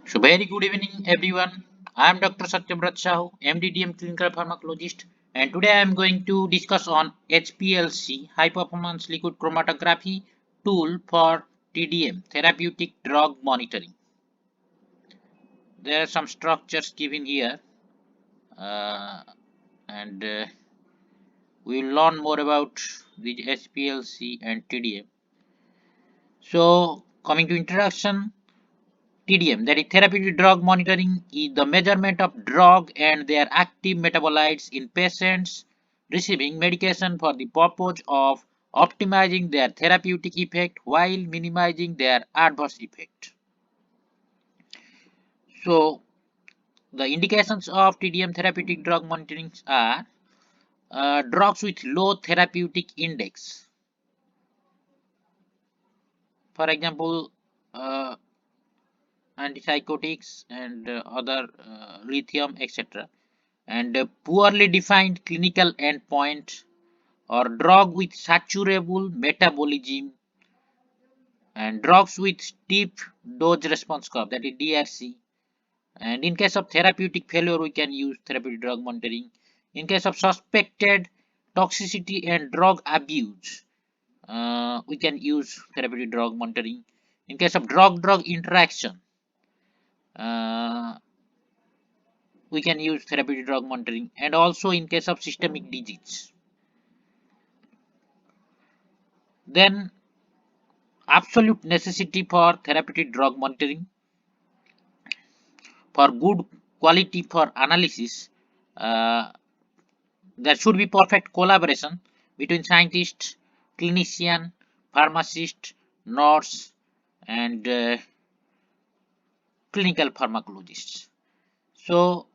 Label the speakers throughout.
Speaker 1: So very good evening everyone. I am Dr. Satyabrata, MDDM clinical pharmacologist, and today I am going to discuss on HPLC, high performance liquid chromatography tool for TDM, therapeutic drug monitoring. There are some structures given here, uh, and we will learn more about the HPLC and TDM. So coming to introduction, TDM, that is therapeutic drug monitoring, is the measurement of drug and their active metabolites in patients receiving medication for the purpose of optimizing their therapeutic effect while minimizing their adverse effect. So, the indications of TDM therapeutic drug monitoring are drugs with low therapeutic index. For example, uh, antipsychotics and other lithium, etc. And poorly defined clinical endpoint or drug with saturable metabolism and drugs with steep dose response curve, that is DRC. And in case of therapeutic failure, we can use therapeutic drug monitoring. In case of suspected toxicity and drug abuse, we can use therapeutic drug monitoring. In case of drug-drug interaction, uh, we can use therapeutic drug monitoring, and also in case of systemic disease. Then absolute necessity for therapeutic drug monitoring for good quality for analysis. uh, there should be perfect collaboration between scientist, clinician, pharmacist, nurse, and clinical pharmacologists. So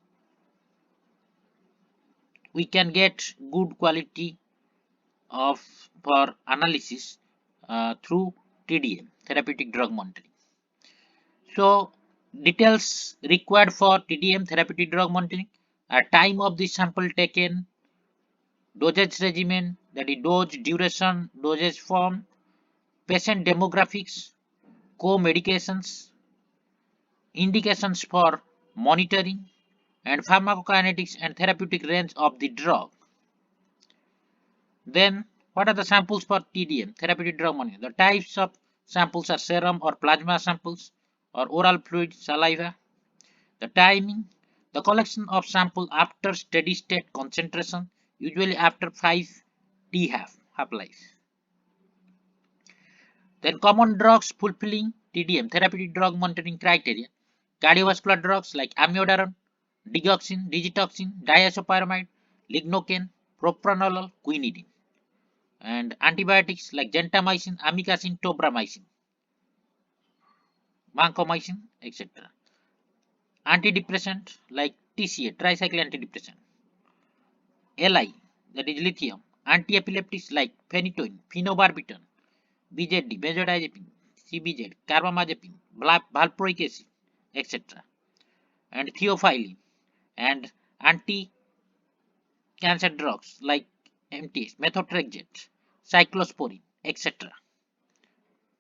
Speaker 1: we can get good quality of for analysis through TDM, therapeutic drug monitoring. So details required for TDM, therapeutic drug monitoring: time of the sample taken, dosage regimen, that is dose, duration, dosage form, patient demographics, co-medications, indications for monitoring, and pharmacokinetics and therapeutic range of the drug. Then what are the samples for TDM, therapeutic drug monitoring? The types of samples are serum or plasma samples or oral fluid, saliva. The timing, the collection of sample after steady state concentration, usually after 5 T half-life. Then common drugs fulfilling TDM, therapeutic drug monitoring criteria: cardiovascular drugs like amiodarone, digoxin, digitoxin, diazopyramide, lignocaine, propranolol, quinidine, and antibiotics like gentamicin, amikacin, tobramycin, vancomycin, etc. Antidepressant like TCA, tricycle antidepressant. LI, that is lithium. Anti-epileptics like phenytoin, phenobarbital, BZD, benzodiazepine, CBZ, carbamazepine, valproic acid, etc. And theophylline and anti-cancer drugs like MTS, methotrexate, cyclosporine, etc.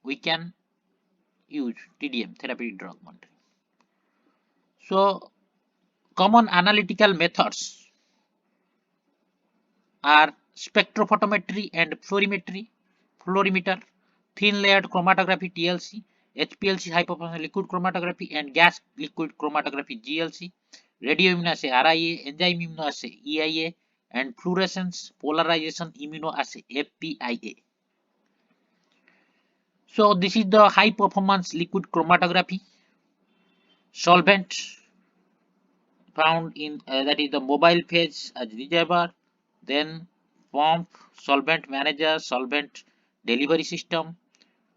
Speaker 1: We can use TDM, therapeutic drug monitoring. So, common analytical methods are spectrophotometry and fluorimeter, thin layered chromatography TLC, HPLC high performance liquid chromatography, and gas liquid chromatography GLC, radioimmunoassay RIA, enzyme immunoassay EIA, and fluorescence polarization immunoassay FPIA. So this is the high performance liquid chromatography. Solvent found in that is the mobile phase as reservoir, then pump, solvent manager, solvent delivery system,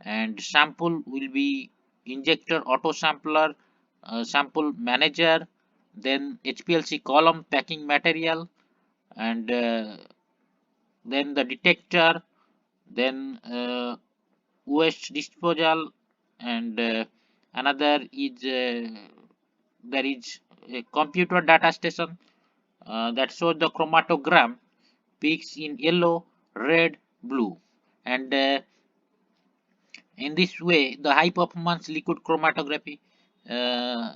Speaker 1: and sample will be injector, auto sampler, sample manager, then HPLC column, packing material, and then the detector, then waste disposal, and another is there is a computer data station that shows the chromatogram peaks in yellow, red, blue, and in this way the high performance liquid chromatography uh,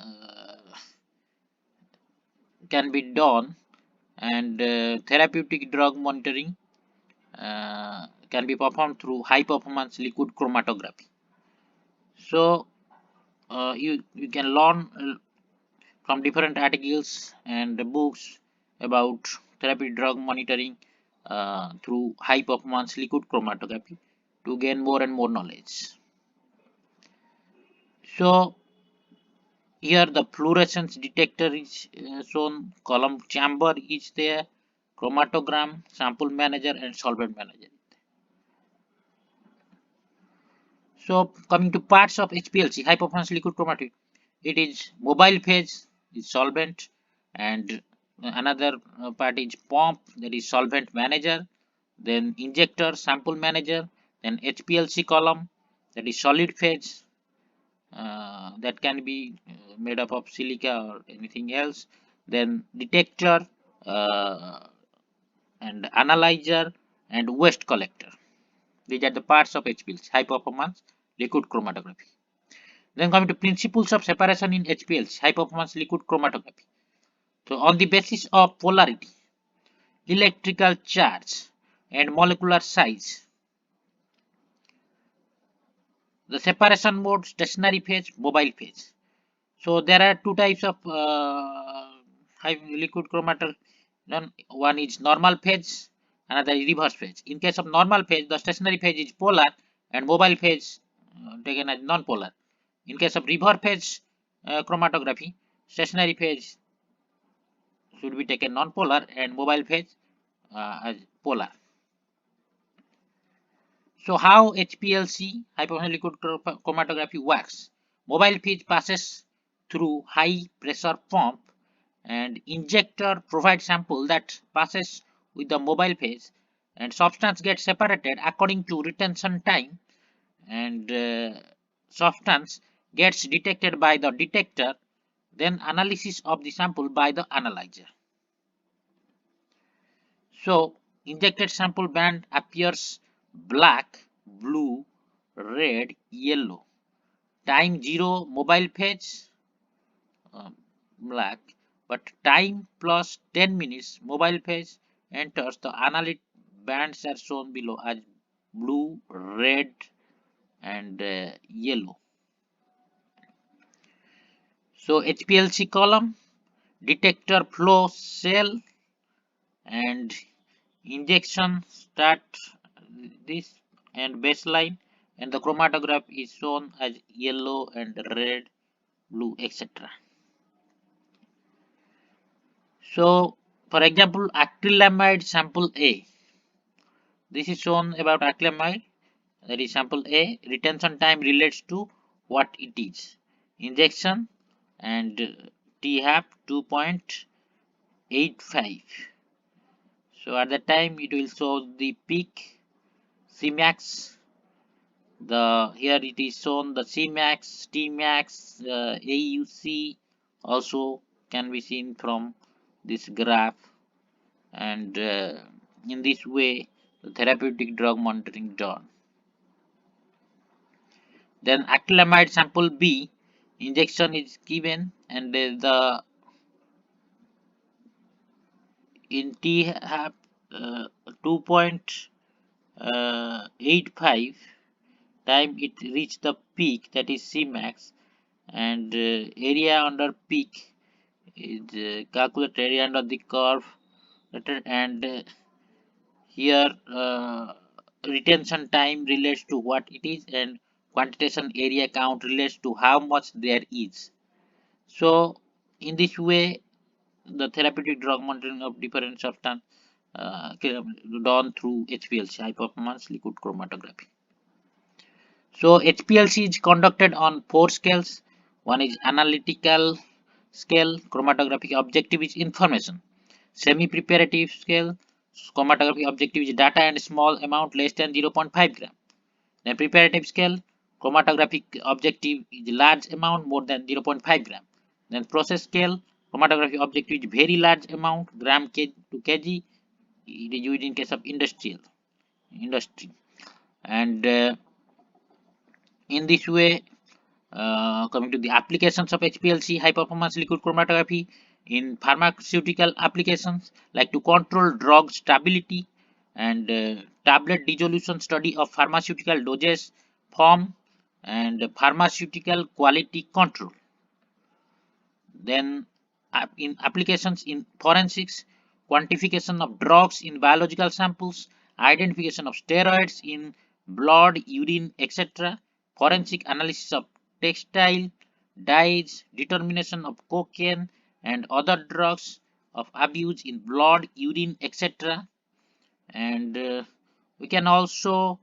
Speaker 1: can be done, and therapeutic drug monitoring can be performed through high performance liquid chromatography. So you can learn from different articles and books about therapeutic drug monitoring through high performance liquid chromatography to gain more and more knowledge. So here the fluorescence detector is shown, column chamber is there, chromatogram, sample manager and solvent manager. So coming to parts of HPLC, high performance liquid chromatography, it is mobile phase is solvent, and another part is pump, that is solvent manager, then injector sample manager, then HPLC column, that is solid phase, that can be made up of silica or anything else, then detector, uh, and analyzer and waste collector. These are the parts of HPLC, high performance liquid chromatography. Then coming to principles of separation in HPLC, high performance liquid chromatography. So on the basis of polarity, electrical charge and molecular size, the separation mode, stationary phase, mobile phase. So there are two types of high liquid chromatography. One is normal phase, another is reverse phase. In case of normal phase, the stationary phase is polar and mobile phase taken as non-polar. In case of reverse phase chromatography, stationary phase should be taken non-polar and mobile phase as polar. So how HPLC, high performance liquid chromatography, works? Mobile phase passes through high pressure pump, and injector provides sample that passes with the mobile phase, and substance gets separated according to retention time, and substance gets detected by the detector, then analysis of the sample by the analyzer. So injected sample band appears black, blue, red, yellow. Time 0 mobile phase, black, but time plus 10 minutes mobile phase enters. The analytic bands are shown below as blue, red and yellow. So HPLC column, detector flow cell, and injection start this and baseline, and the chromatograph is shown as yellow and red, blue, etc. So for example, acrylamide sample A, this is shown about acrylamide, that is sample A. Retention time relates to what it is, injection, and T half 2.85. So at the time it will show the peak Cmax. The here it is shown the Cmax, Tmax, AUC also can be seen from this graph, and in this way the therapeutic drug monitoring done. Then acrylamide sample B, injection is given, and the in T have 2.85 time it reached the peak, that is Cmax, and area under peak is calculate area under the curve, and here retention time relates to what it is, and quantitation area count relates to how much there is. So in this way the therapeutic drug monitoring of different substance done through HPLC, high performance liquid chromatography. So HPLC is conducted on 4 scales. One is analytical scale, chromatographic objective is information. Semi-preparative scale, chromatography objective is data and small amount less than 0.5 gram. Then preparative scale, chromatographic objective is large amount more than 0.5 gram. Then process scale, chromatography objective is very large amount, gram to kg. It is used in case of industry. And in this way Coming to the applications of HPLC, high performance liquid chromatography in pharmaceutical applications, like to control drug stability and tablet dissolution, study of pharmaceutical dosage form and pharmaceutical quality control. Then in applications in forensics, quantification of drugs in biological samples, identification of steroids in blood, urine, etc., forensic analysis of textile dyes, determination of cocaine and other drugs of abuse in blood, urine, etc. And we can also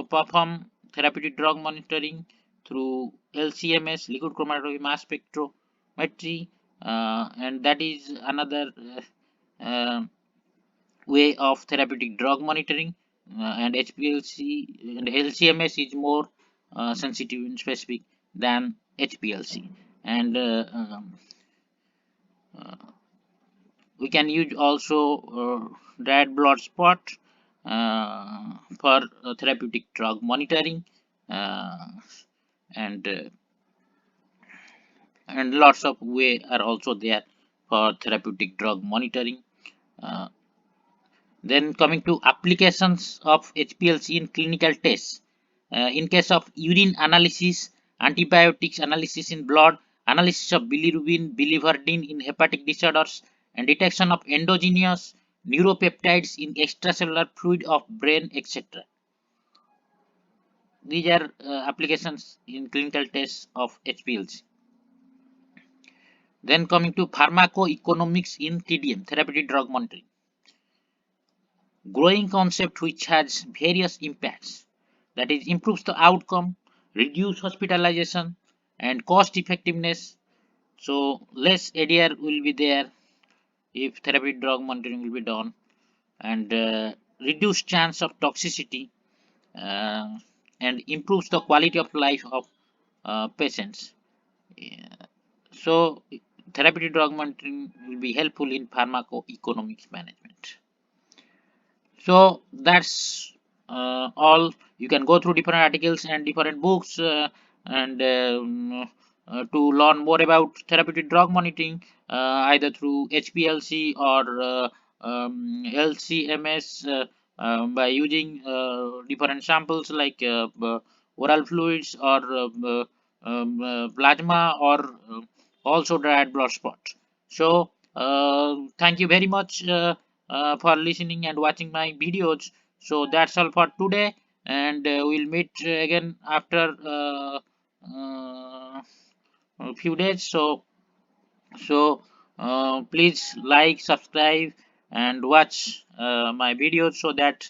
Speaker 1: perform therapeutic drug monitoring through LCMS, liquid chromatography mass spectrometry, and that is another way of therapeutic drug monitoring. And HPLC and LCMS is more sensitive and specific than HPLC. And we can use also red blood spot for therapeutic drug monitoring, uh, and uh, and lots of way are also there for therapeutic drug monitoring. Uh, then coming to applications of HPLC in clinical tests. In case of urine analysis, antibiotics analysis in blood, analysis of bilirubin, biliverdin in hepatic disorders, and detection of endogenous neuropeptides in extracellular fluid of brain, etc. These are applications in clinical tests of HPLC. Then coming to pharmacoeconomics in TDM, therapeutic drug monitoring. Growing concept which has various impacts, that is improves the outcome, reduce hospitalization and cost effectiveness. So less ADR will be there if therapeutic drug monitoring will be done, and reduce chance of toxicity, uh, and improves the quality of life of patients. Yeah. So therapeutic drug monitoring will be helpful in pharmacoeconomics management. So that's all. You can go through different articles and different books, and to learn more about therapeutic drug monitoring, either through HPLC or LCMS, by using different samples like oral fluids or plasma, or also dried blood spot. So thank you very much for listening and watching my videos. So that's all for today, and we'll meet again after a few days. So please like, subscribe, and watch my videos, so that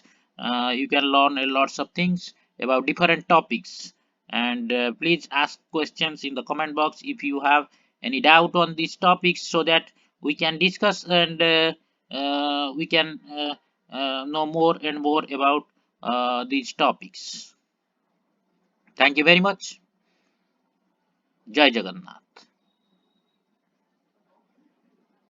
Speaker 1: you can learn a lots of things about different topics. And please ask questions in the comment box if you have any doubt on these topics, so that we can discuss, and we can know more and more about these topics. Thank you very much. Jai Jagannath.